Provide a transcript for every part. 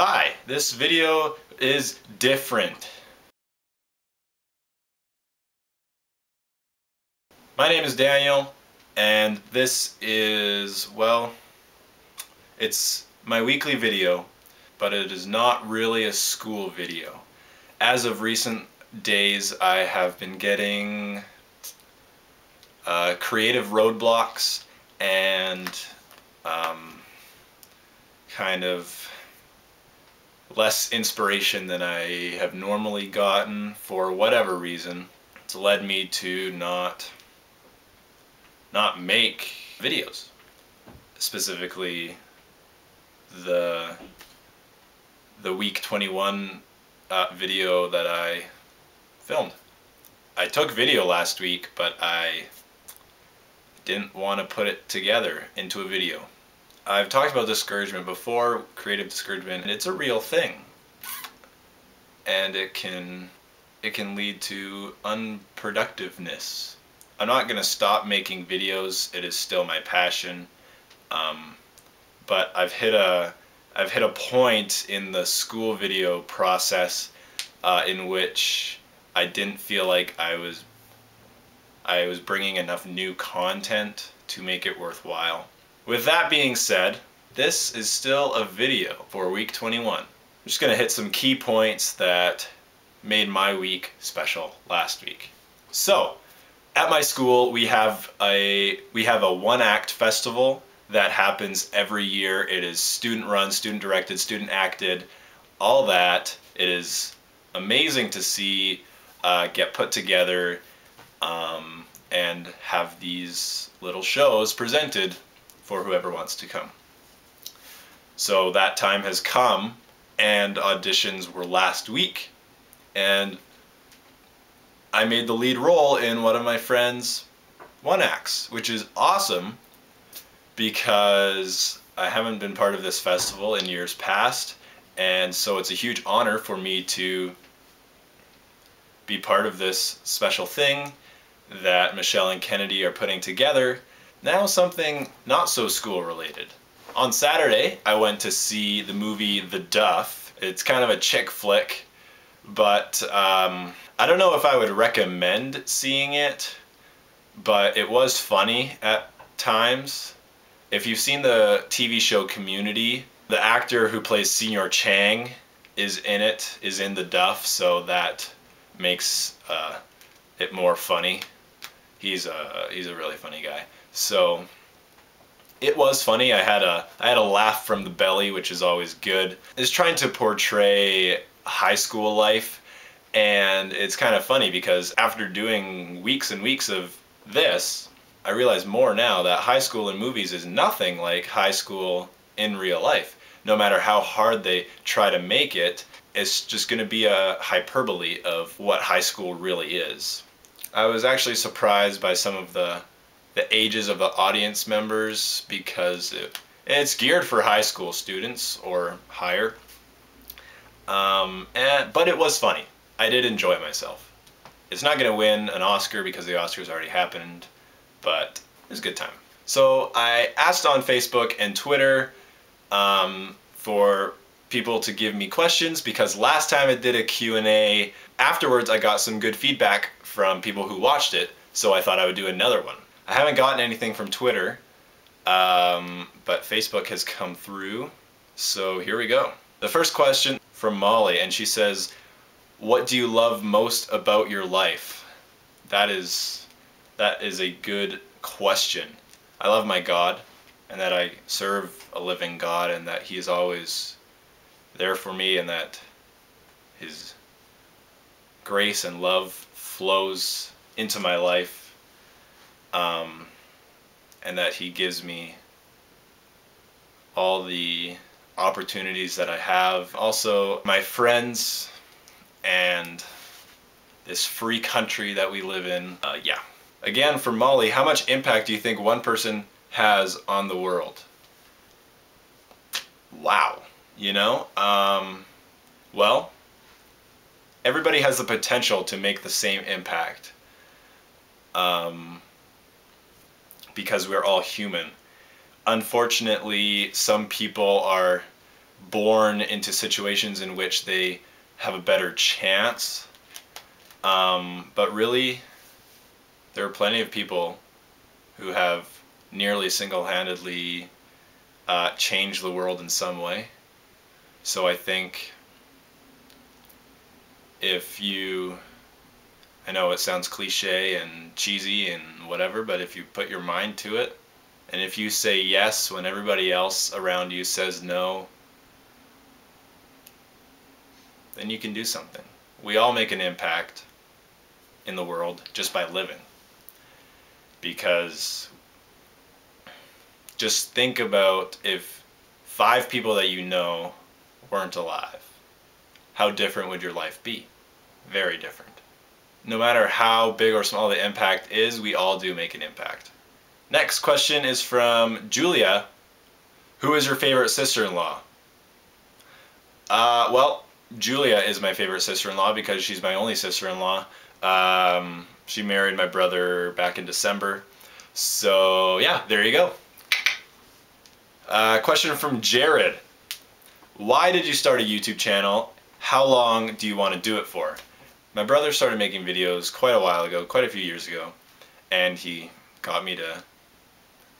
Hi, this video is different. My name is Daniel, and this is, well, it's my weekly video, but it is not really a school video. As of recent days, I have been getting creative roadblocks and kind of less inspiration than I have normally gotten for whatever reason. It's led me to not make videos. Specifically the week 21 video that I filmed. I took video last week, but I didn't want to put it together into a video. I've talked about discouragement before, creative discouragement, and it's a real thing. And it can lead to unproductiveness. I'm not going to stop making videos. It is still my passion. But I've hit a point in the school video process in which I didn't feel like I was bringing enough new content to make it worthwhile. With that being said, this is still a video for week 21. I'm just going to hit some key points that made my week special last week. So, at my school we have a one-act festival that happens every year. It is student run, student directed, student acted, all that. It is amazing to see get put together and have these little shows presented for whoever wants to come. So that time has come, and auditions were last week, and I made the lead role in one of my friends' one-acts, which is awesome because I haven't been part of this festival in years past, and so it's a huge honor for me to be part of this special thing that Michelle and Kennedy are putting together. Now something not so school related. On Saturday I went to see the movie The Duff. It's kind of a chick flick, but I don't know if I would recommend seeing it, but it was funny at times. If you've seen the TV show Community, the actor who plays Senior Chang is in The Duff, so that makes it more funny. He's a really funny guy. So it was funny. I had a laugh from the belly, which is always good. It's trying to portray high school life, and it's kind of funny because after doing weeks and weeks of this, I realize more now that high school in movies is nothing like high school in real life. No matter how hard they try to make it, it's just going to be a hyperbole of what high school really is. I was actually surprised by some of the ages of the audience members because it's geared for high school students or higher. But it was funny. I did enjoy myself. It's not going to win an Oscar because the Oscars already happened, but it was a good time. So I asked on Facebook and Twitter for people to give me questions because last time I did a Q&A, afterwards I got some good feedback from people who watched it, so I thought I would do another one. I haven't gotten anything from Twitter, but Facebook has come through, so here we go. The first question from Molly, and she says, "What do you love most about your life?" That is a good question. I love my God, and that I serve a living God, and that He is always there for me, and that His grace and love flows into my life, and that He gives me all the opportunities that I have. Also, my friends and this free country that we live in. Yeah. Again, for Molly, how much impact do you think one person has on the world? Wow. You know? Well, everybody has the potential to make the same impact. Because we're all human. Unfortunately, some people are born into situations in which they have a better chance. But really, there are plenty of people who have nearly single-handedly changed the world in some way. So I think if you, I know it sounds cliche and cheesy and whatever, but if you put your mind to it, and if you say yes when everybody else around you says no, then you can do something. We all make an impact in the world just by living. Because just think about if 5 people that you know weren't alive. How different would your life be? Very different. No matter how big or small the impact is, we all do make an impact. Next question is from Julia. Who is your favorite sister-in-law? Well, Julia is my favorite sister-in-law because she's my only sister-in-law. She married my brother back in December. So yeah, there you go. Question from Jared. Why did you start a YouTube channel? How long do you want to do it for? My brother started making videos quite a while ago, quite a few years ago, and he got me to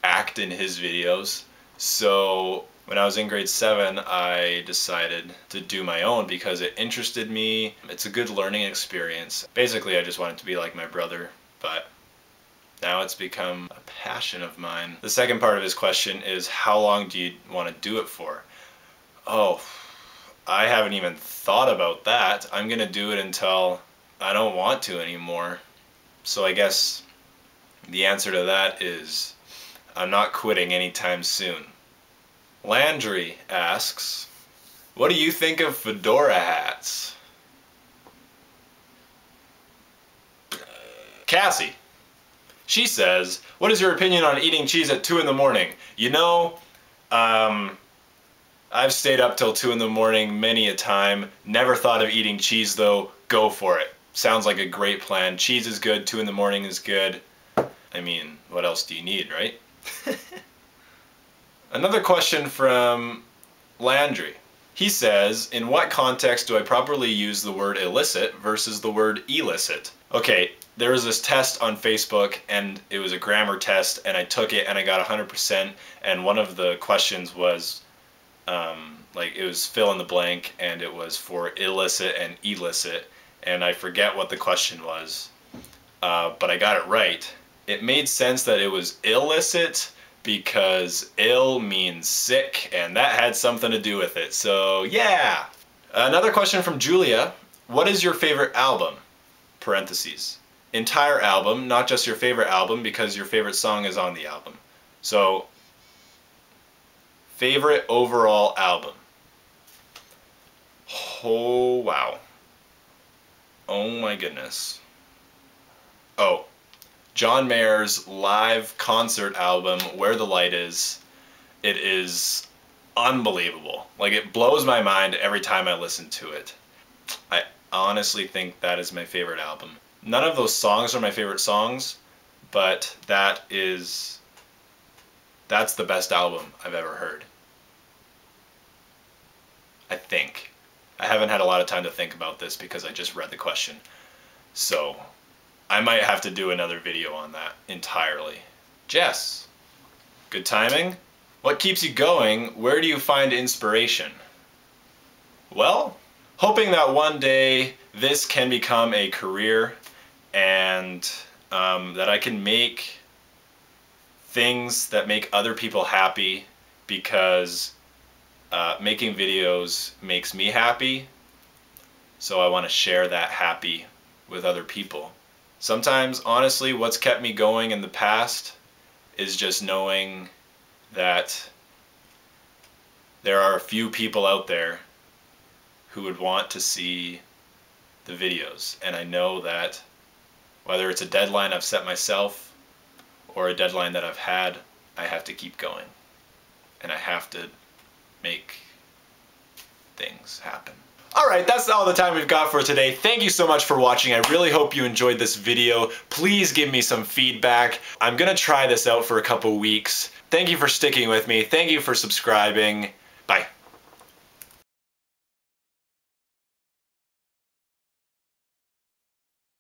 act in his videos. So when I was in grade 7, I decided to do my own because it interested me. It's a good learning experience. Basically, I just wanted to be like my brother, but now it's become a passion of mine. The second part of his question is, how long do you want to do it for? Oh, I haven't even thought about that. I'm gonna do it until I don't want to anymore. So I guess the answer to that is I'm not quitting anytime soon. Landry asks, what do you think of fedora hats? Cassie. She says, what is your opinion on eating cheese at 2 in the morning? You know, I've stayed up till 2 in the morning many a time. Never thought of eating cheese though. Go for it. Sounds like a great plan. Cheese is good, 2 in the morning is good. I mean, what else do you need, right? Another question from Landry. He says, in what context do I properly use the word illicit versus the word illicit? Okay, there was this test on Facebook and it was a grammar test and I took it and I got 100%, and one of the questions was like it was fill in the blank and it was for illicit and illicit, and I forget what the question was, but I got it right. It made sense that it was illicit because ill means sick, and that had something to do with it. So yeah. Another question from Julia. What is your favorite album? Parentheses. Entire album, not just your favorite album, because your favorite song is on the album. So, favorite overall album. Oh, wow. Oh my goodness. Oh. John Mayer's live concert album, Where the Light Is. It is unbelievable. Like, it blows my mind every time I listen to it. I honestly think that is my favorite album. None of those songs are my favorite songs, but that's the best album I've ever heard. I think. I haven't had a lot of time to think about this because I just read the question. So I might have to do another video on that entirely. Jess, good timing. What keeps you going? Where do you find inspiration? Well, hoping that one day this can become a career and that I can make things that make other people happy, because making videos makes me happy. So I want to share that happy with other people. Sometimes, honestly, what's kept me going in the past is just knowing that there are a few people out there who would want to see the videos. And I know that whether it's a deadline I've set myself or a deadline that I've had, I have to keep going. And I have to make things happen. Alright, that's all the time we've got for today. Thank you so much for watching. I really hope you enjoyed this video. Please give me some feedback. I'm gonna try this out for a couple weeks. Thank you for sticking with me. Thank you for subscribing.